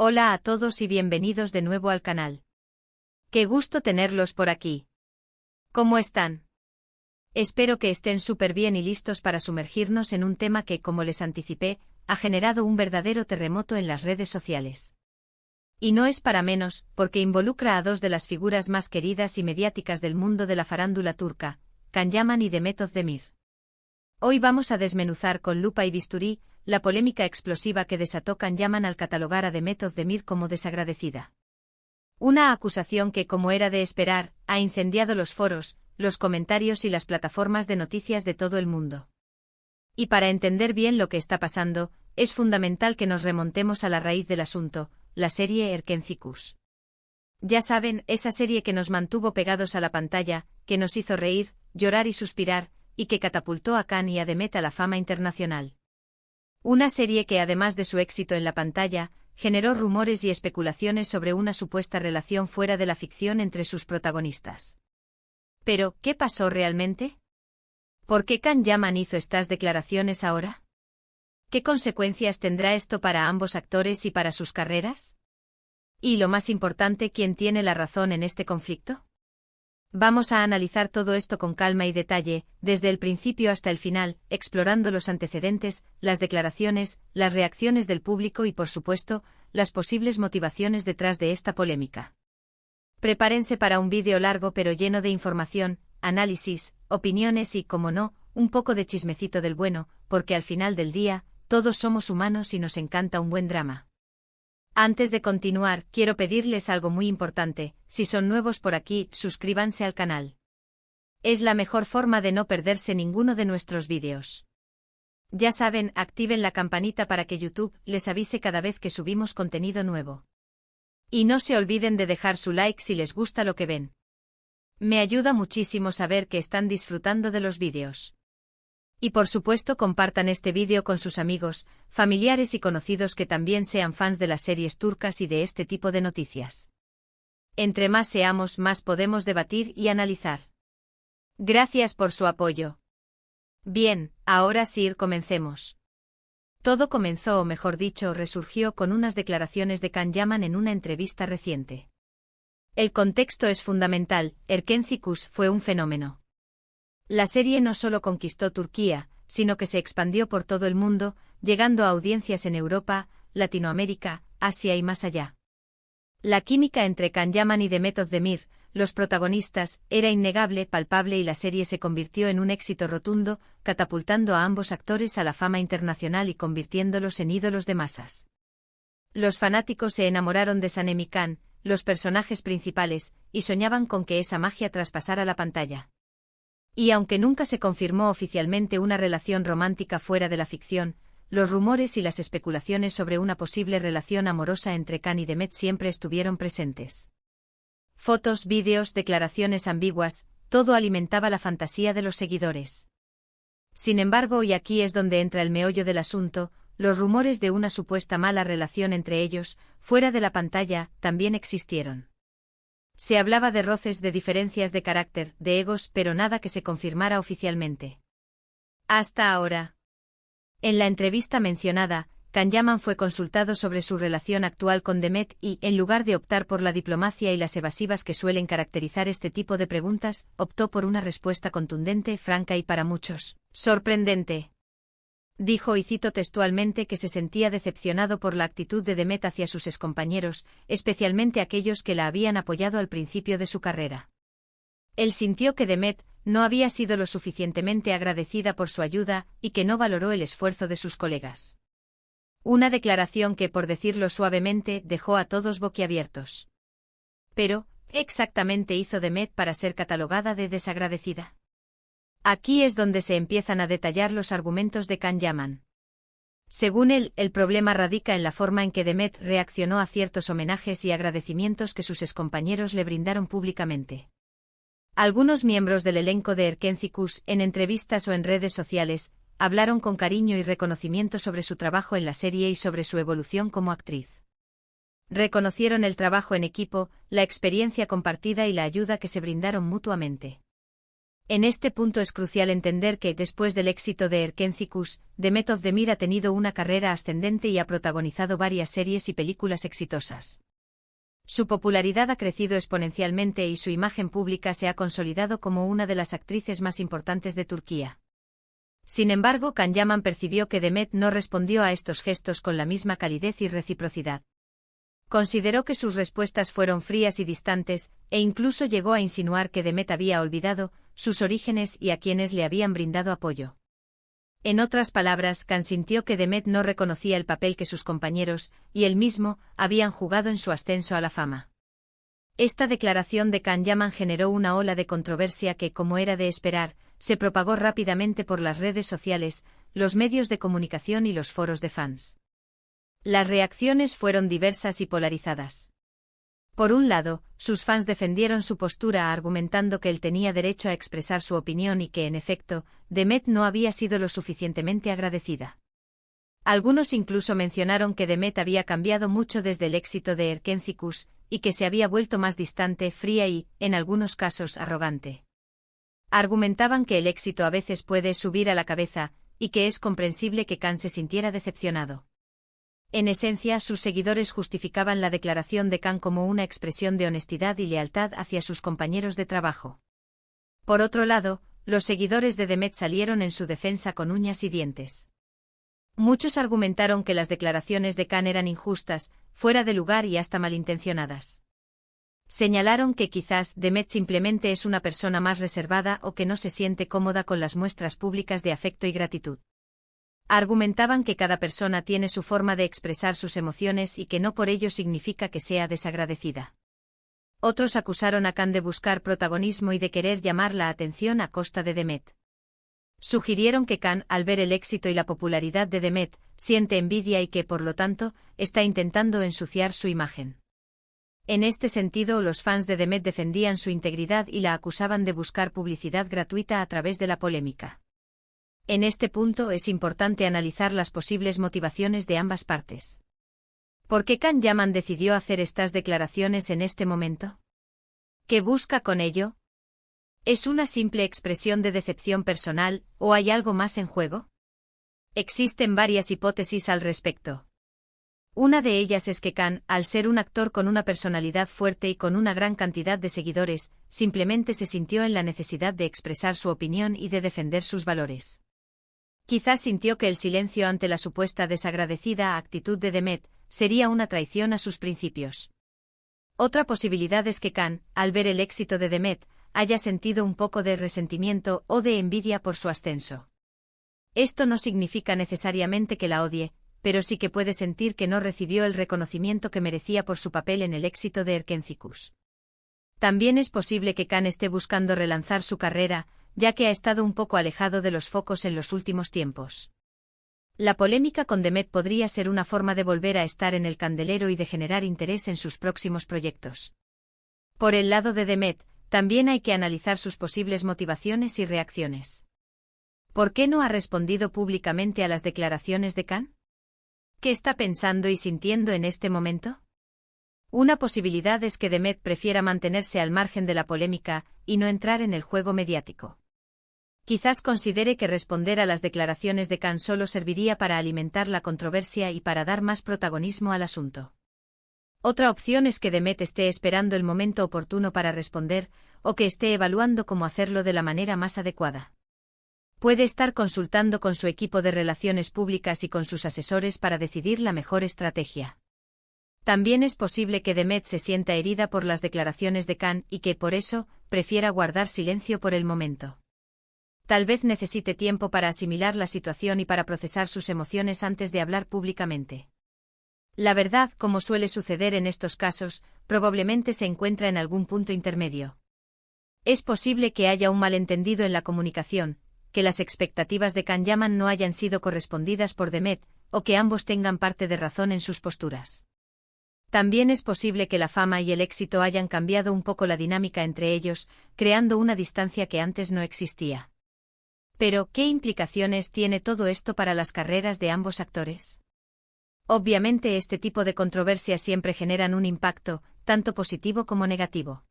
Hola a todos y bienvenidos de nuevo al canal. Qué gusto tenerlos por aquí. ¿Cómo están? Espero que estén súper bien y listos para sumergirnos en un tema que, como les anticipé, ha generado un verdadero terremoto en las redes sociales. Y no es para menos, porque involucra a dos de las figuras más queridas y mediáticas del mundo de la farándula turca, Can Yaman y Demet Özdemir. Hoy vamos a desmenuzar con lupa y bisturí la polémica explosiva que desató Can Yaman al catalogar a Demet Özdemir como desagradecida. Una acusación que, como era de esperar, ha incendiado los foros, los comentarios y las plataformas de noticias de todo el mundo. Y para entender bien lo que está pasando, es fundamental que nos remontemos a la raíz del asunto, la serie Erkenci. Ya saben, esa serie que nos mantuvo pegados a la pantalla, que nos hizo reír, llorar y suspirar, y que catapultó a Can y a Demet a la fama internacional. Una serie que, además de su éxito en la pantalla, generó rumores y especulaciones sobre una supuesta relación fuera de la ficción entre sus protagonistas. Pero, ¿qué pasó realmente? ¿Por qué Can Yaman hizo estas declaraciones ahora? ¿Qué consecuencias tendrá esto para ambos actores y para sus carreras? Y lo más importante, ¿quién tiene la razón en este conflicto? Vamos a analizar todo esto con calma y detalle, desde el principio hasta el final, explorando los antecedentes, las declaraciones, las reacciones del público y, por supuesto, las posibles motivaciones detrás de esta polémica. Prepárense para un vídeo largo pero lleno de información, análisis, opiniones y, como no, un poco de chismecito del bueno, porque al final del día, todos somos humanos y nos encanta un buen drama. Antes de continuar, quiero pedirles algo muy importante: si son nuevos por aquí, suscríbanse al canal. Es la mejor forma de no perderse ninguno de nuestros vídeos. Ya saben, activen la campanita para que YouTube les avise cada vez que subimos contenido nuevo. Y no se olviden de dejar su like si les gusta lo que ven. Me ayuda muchísimo saber que están disfrutando de los vídeos. Y por supuesto compartan este vídeo con sus amigos, familiares y conocidos que también sean fans de las series turcas y de este tipo de noticias. Entre más seamos, más podemos debatir y analizar. Gracias por su apoyo. Bien, ahora sí, comencemos. Todo comenzó, o mejor dicho, resurgió con unas declaraciones de Can Yaman en una entrevista reciente. El contexto es fundamental. Erkenci fue un fenómeno. La serie no solo conquistó Turquía, sino que se expandió por todo el mundo, llegando a audiencias en Europa, Latinoamérica, Asia y más allá. La química entre Can Yaman y Demet Özdemir, los protagonistas, era innegable, palpable y la serie se convirtió en un éxito rotundo, catapultando a ambos actores a la fama internacional y convirtiéndolos en ídolos de masas. Los fanáticos se enamoraron de Sanem y Can, los personajes principales, y soñaban con que esa magia traspasara la pantalla. Y aunque nunca se confirmó oficialmente una relación romántica fuera de la ficción, los rumores y las especulaciones sobre una posible relación amorosa entre Can y Demet siempre estuvieron presentes. Fotos, vídeos, declaraciones ambiguas, todo alimentaba la fantasía de los seguidores. Sin embargo, y aquí es donde entra el meollo del asunto, los rumores de una supuesta mala relación entre ellos, fuera de la pantalla, también existieron. Se hablaba de roces, de diferencias de carácter, de egos, pero nada que se confirmara oficialmente. Hasta ahora. En la entrevista mencionada, Can Yaman fue consultado sobre su relación actual con Demet y, en lugar de optar por la diplomacia y las evasivas que suelen caracterizar este tipo de preguntas, optó por una respuesta contundente, franca y para muchos, sorprendente. Dijo, y cito textualmente, que se sentía decepcionado por la actitud de Demet hacia sus excompañeros, especialmente aquellos que la habían apoyado al principio de su carrera. Él sintió que Demet no había sido lo suficientemente agradecida por su ayuda y que no valoró el esfuerzo de sus colegas. Una declaración que, por decirlo suavemente, dejó a todos boquiabiertos. Pero, ¿qué exactamente hizo Demet para ser catalogada de desagradecida? Aquí es donde se empiezan a detallar los argumentos de Can Yaman. Según él, el problema radica en la forma en que Demet reaccionó a ciertos homenajes y agradecimientos que sus excompañeros le brindaron públicamente. Algunos miembros del elenco de Erkenci, en entrevistas o en redes sociales, hablaron con cariño y reconocimiento sobre su trabajo en la serie y sobre su evolución como actriz. Reconocieron el trabajo en equipo, la experiencia compartida y la ayuda que se brindaron mutuamente. En este punto es crucial entender que, después del éxito de Erkencikus, Demet Özdemir ha tenido una carrera ascendente y ha protagonizado varias series y películas exitosas. Su popularidad ha crecido exponencialmente y su imagen pública se ha consolidado como una de las actrices más importantes de Turquía. Sin embargo, Can Yaman percibió que Demet no respondió a estos gestos con la misma calidez y reciprocidad. Consideró que sus respuestas fueron frías y distantes, e incluso llegó a insinuar que Demet había olvidado sus orígenes y a quienes le habían brindado apoyo. En otras palabras, Can sintió que Demet no reconocía el papel que sus compañeros, y él mismo, habían jugado en su ascenso a la fama. Esta declaración de Can Yaman generó una ola de controversia que, como era de esperar, se propagó rápidamente por las redes sociales, los medios de comunicación y los foros de fans. Las reacciones fueron diversas y polarizadas. Por un lado, sus fans defendieron su postura argumentando que él tenía derecho a expresar su opinión y que, en efecto, Demet no había sido lo suficientemente agradecida. Algunos incluso mencionaron que Demet había cambiado mucho desde el éxito de Erkencikus, y que se había vuelto más distante, fría y, en algunos casos, arrogante. Argumentaban que el éxito a veces puede subir a la cabeza, y que es comprensible que Can se sintiera decepcionado. En esencia, sus seguidores justificaban la declaración de Can como una expresión de honestidad y lealtad hacia sus compañeros de trabajo. Por otro lado, los seguidores de Demet salieron en su defensa con uñas y dientes. Muchos argumentaron que las declaraciones de Can eran injustas, fuera de lugar y hasta malintencionadas. Señalaron que quizás Demet simplemente es una persona más reservada o que no se siente cómoda con las muestras públicas de afecto y gratitud. Argumentaban que cada persona tiene su forma de expresar sus emociones y que no por ello significa que sea desagradecida. Otros acusaron a Can de buscar protagonismo y de querer llamar la atención a costa de Demet. Sugirieron que Can, al ver el éxito y la popularidad de Demet, siente envidia y que, por lo tanto, está intentando ensuciar su imagen. En este sentido, los fans de Demet defendían su integridad y la acusaban de buscar publicidad gratuita a través de la polémica. En este punto es importante analizar las posibles motivaciones de ambas partes. ¿Por qué Can Yaman decidió hacer estas declaraciones en este momento? ¿Qué busca con ello? ¿Es una simple expresión de decepción personal, o hay algo más en juego? Existen varias hipótesis al respecto. Una de ellas es que Can, al ser un actor con una personalidad fuerte y con una gran cantidad de seguidores, simplemente se sintió en la necesidad de expresar su opinión y de defender sus valores. Quizás sintió que el silencio ante la supuesta desagradecida actitud de Demet sería una traición a sus principios. Otra posibilidad es que Can, al ver el éxito de Demet, haya sentido un poco de resentimiento o de envidia por su ascenso. Esto no significa necesariamente que la odie, pero sí que puede sentir que no recibió el reconocimiento que merecía por su papel en el éxito de Erkencikus. También es posible que Can esté buscando relanzar su carrera, ya que ha estado un poco alejado de los focos en los últimos tiempos. La polémica con Demet podría ser una forma de volver a estar en el candelero y de generar interés en sus próximos proyectos. Por el lado de Demet, también hay que analizar sus posibles motivaciones y reacciones. ¿Por qué no ha respondido públicamente a las declaraciones de Can? ¿Qué está pensando y sintiendo en este momento? Una posibilidad es que Demet prefiera mantenerse al margen de la polémica y no entrar en el juego mediático. Quizás considere que responder a las declaraciones de Can solo serviría para alimentar la controversia y para dar más protagonismo al asunto. Otra opción es que Demet esté esperando el momento oportuno para responder, o que esté evaluando cómo hacerlo de la manera más adecuada. Puede estar consultando con su equipo de relaciones públicas y con sus asesores para decidir la mejor estrategia. También es posible que Demet se sienta herida por las declaraciones de Can y que, por eso, prefiera guardar silencio por el momento. Tal vez necesite tiempo para asimilar la situación y para procesar sus emociones antes de hablar públicamente. La verdad, como suele suceder en estos casos, probablemente se encuentra en algún punto intermedio. Es posible que haya un malentendido en la comunicación, que las expectativas de Can Yaman no hayan sido correspondidas por Demet, o que ambos tengan parte de razón en sus posturas. También es posible que la fama y el éxito hayan cambiado un poco la dinámica entre ellos, creando una distancia que antes no existía. Pero, ¿qué implicaciones tiene todo esto para las carreras de ambos actores? Obviamente este tipo de controversias siempre generan un impacto, tanto positivo como negativo.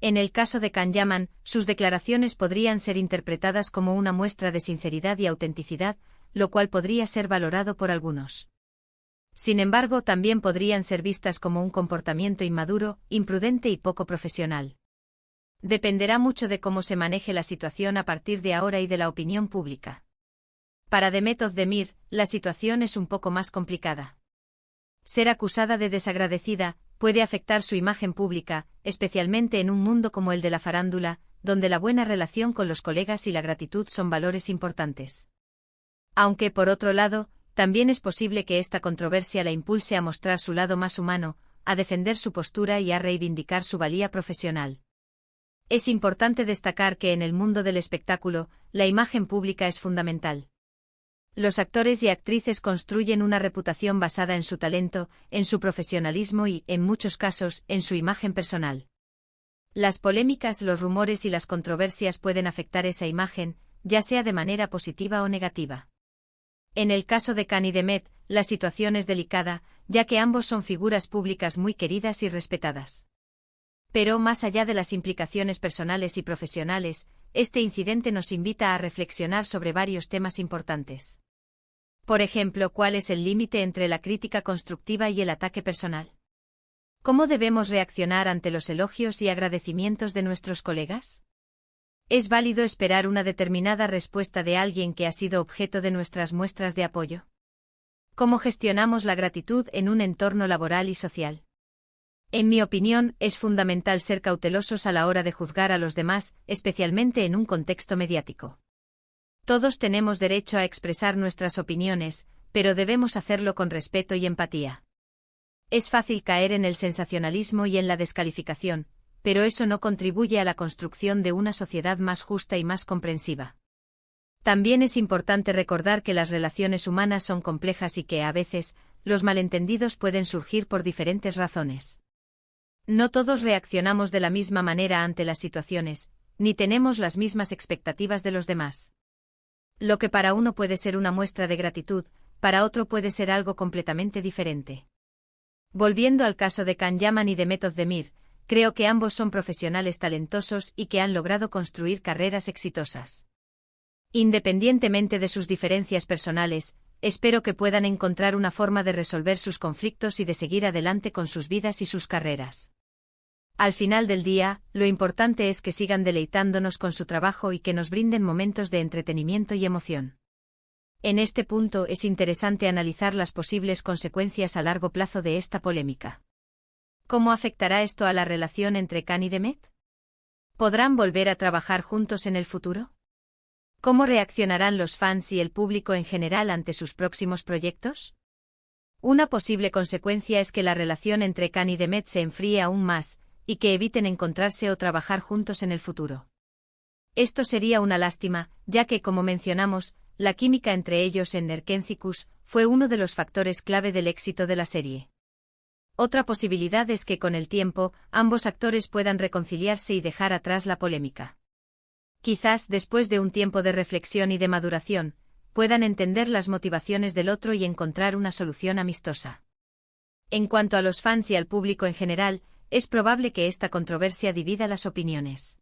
En el caso de Can Yaman, sus declaraciones podrían ser interpretadas como una muestra de sinceridad y autenticidad, lo cual podría ser valorado por algunos. Sin embargo, también podrían ser vistas como un comportamiento inmaduro, imprudente y poco profesional. Dependerá mucho de cómo se maneje la situación a partir de ahora y de la opinión pública. Para Demet Özdemir, la situación es un poco más complicada. Ser acusada de desagradecida puede afectar su imagen pública, especialmente en un mundo como el de la farándula, donde la buena relación con los colegas y la gratitud son valores importantes. Aunque, por otro lado, también es posible que esta controversia la impulse a mostrar su lado más humano, a defender su postura y a reivindicar su valía profesional. Es importante destacar que en el mundo del espectáculo, la imagen pública es fundamental. Los actores y actrices construyen una reputación basada en su talento, en su profesionalismo y, en muchos casos, en su imagen personal. Las polémicas, los rumores y las controversias pueden afectar esa imagen, ya sea de manera positiva o negativa. En el caso de Can y Demet, la situación es delicada, ya que ambos son figuras públicas muy queridas y respetadas. Pero más allá de las implicaciones personales y profesionales, este incidente nos invita a reflexionar sobre varios temas importantes. Por ejemplo, ¿cuál es el límite entre la crítica constructiva y el ataque personal? ¿Cómo debemos reaccionar ante los elogios y agradecimientos de nuestros colegas? ¿Es válido esperar una determinada respuesta de alguien que ha sido objeto de nuestras muestras de apoyo? ¿Cómo gestionamos la gratitud en un entorno laboral y social? En mi opinión, es fundamental ser cautelosos a la hora de juzgar a los demás, especialmente en un contexto mediático. Todos tenemos derecho a expresar nuestras opiniones, pero debemos hacerlo con respeto y empatía. Es fácil caer en el sensacionalismo y en la descalificación, pero eso no contribuye a la construcción de una sociedad más justa y más comprensiva. También es importante recordar que las relaciones humanas son complejas y que, a veces, los malentendidos pueden surgir por diferentes razones. No todos reaccionamos de la misma manera ante las situaciones, ni tenemos las mismas expectativas de los demás. Lo que para uno puede ser una muestra de gratitud, para otro puede ser algo completamente diferente. Volviendo al caso de Can Yaman y Demet Özdemir, creo que ambos son profesionales talentosos y que han logrado construir carreras exitosas. Independientemente de sus diferencias personales, espero que puedan encontrar una forma de resolver sus conflictos y de seguir adelante con sus vidas y sus carreras. Al final del día, lo importante es que sigan deleitándonos con su trabajo y que nos brinden momentos de entretenimiento y emoción. En este punto es interesante analizar las posibles consecuencias a largo plazo de esta polémica. ¿Cómo afectará esto a la relación entre Can y Demet? ¿Podrán volver a trabajar juntos en el futuro? ¿Cómo reaccionarán los fans y el público en general ante sus próximos proyectos? Una posible consecuencia es que la relación entre Can y Demet se enfríe aún más, y que eviten encontrarse o trabajar juntos en el futuro. Esto sería una lástima, ya que, como mencionamos, la química entre ellos en Erkenzicus fue uno de los factores clave del éxito de la serie. Otra posibilidad es que con el tiempo, ambos actores puedan reconciliarse y dejar atrás la polémica. Quizás, después de un tiempo de reflexión y de maduración, puedan entender las motivaciones del otro y encontrar una solución amistosa. En cuanto a los fans y al público en general, es probable que esta controversia divida las opiniones.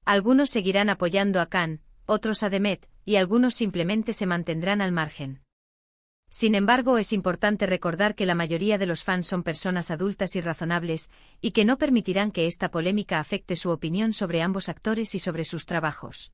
Algunos seguirán apoyando a Can, otros a Demet, y algunos simplemente se mantendrán al margen. Sin embargo, es importante recordar que la mayoría de los fans son personas adultas y razonables, y que no permitirán que esta polémica afecte su opinión sobre ambos actores y sobre sus trabajos.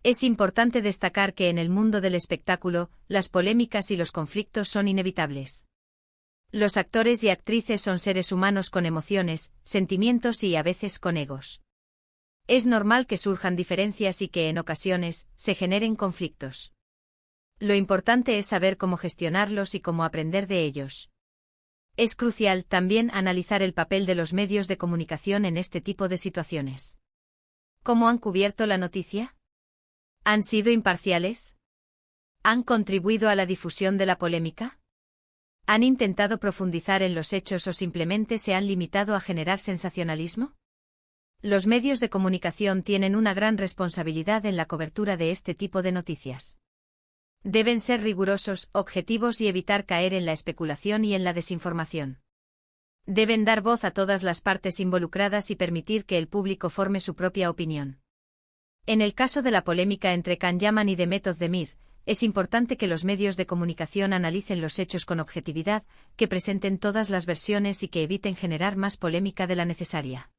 Es importante destacar que en el mundo del espectáculo, las polémicas y los conflictos son inevitables. Los actores y actrices son seres humanos con emociones, sentimientos y a veces con egos. Es normal que surjan diferencias y que en ocasiones se generen conflictos. Lo importante es saber cómo gestionarlos y cómo aprender de ellos. Es crucial también analizar el papel de los medios de comunicación en este tipo de situaciones. ¿Cómo han cubierto la noticia? ¿Han sido imparciales? ¿Han contribuido a la difusión de la polémica? ¿Han intentado profundizar en los hechos o simplemente se han limitado a generar sensacionalismo? Los medios de comunicación tienen una gran responsabilidad en la cobertura de este tipo de noticias. Deben ser rigurosos, objetivos y evitar caer en la especulación y en la desinformación. Deben dar voz a todas las partes involucradas y permitir que el público forme su propia opinión. En el caso de la polémica entre Can Yaman y Demet Özdemir, es importante que los medios de comunicación analicen los hechos con objetividad, que presenten todas las versiones y que eviten generar más polémica de la necesaria.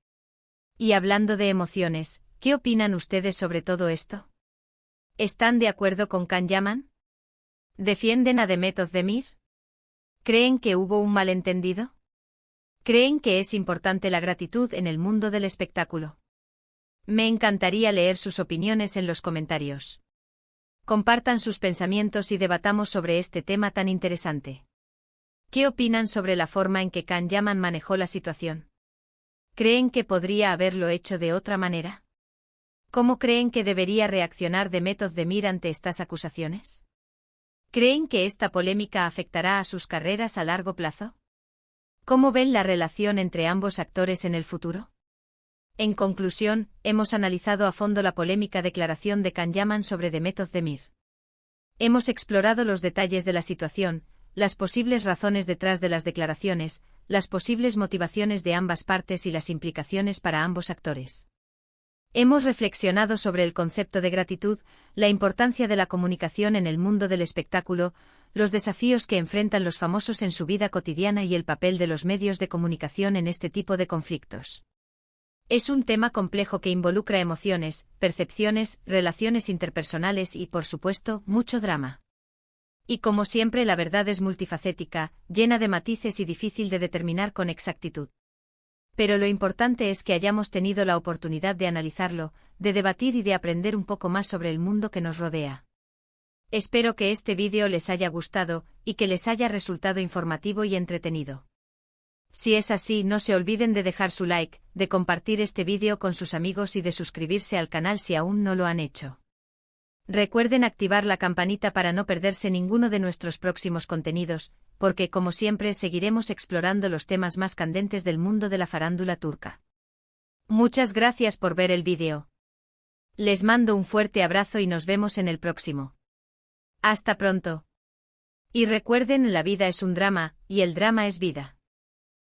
Y hablando de emociones, ¿qué opinan ustedes sobre todo esto? ¿Están de acuerdo con Can Yaman? ¿Defienden a Demet Özdemir? ¿Creen que hubo un malentendido? ¿Creen que es importante la gratitud en el mundo del espectáculo? Me encantaría leer sus opiniones en los comentarios. Compartan sus pensamientos y debatamos sobre este tema tan interesante. ¿Qué opinan sobre la forma en que Can Yaman manejó la situación? ¿Creen que podría haberlo hecho de otra manera? ¿Cómo creen que debería reaccionar Demet Özdemir ante estas acusaciones? ¿Creen que esta polémica afectará a sus carreras a largo plazo? ¿Cómo ven la relación entre ambos actores en el futuro? En conclusión, hemos analizado a fondo la polémica declaración de Can Yaman sobre Demet Özdemir. Hemos explorado los detalles de la situación, las posibles razones detrás de las declaraciones, las posibles motivaciones de ambas partes y las implicaciones para ambos actores. Hemos reflexionado sobre el concepto de gratitud, la importancia de la comunicación en el mundo del espectáculo, los desafíos que enfrentan los famosos en su vida cotidiana y el papel de los medios de comunicación en este tipo de conflictos. Es un tema complejo que involucra emociones, percepciones, relaciones interpersonales y, por supuesto, mucho drama. Y como siempre, la verdad es multifacética, llena de matices y difícil de determinar con exactitud. Pero lo importante es que hayamos tenido la oportunidad de analizarlo, de debatir y de aprender un poco más sobre el mundo que nos rodea. Espero que este vídeo les haya gustado y que les haya resultado informativo y entretenido. Si es así, no se olviden de dejar su like, de compartir este vídeo con sus amigos y de suscribirse al canal si aún no lo han hecho. Recuerden activar la campanita para no perderse ninguno de nuestros próximos contenidos, porque como siempre seguiremos explorando los temas más candentes del mundo de la farándula turca. Muchas gracias por ver el vídeo. Les mando un fuerte abrazo y nos vemos en el próximo. Hasta pronto. Y recuerden, la vida es un drama, y el drama es vida.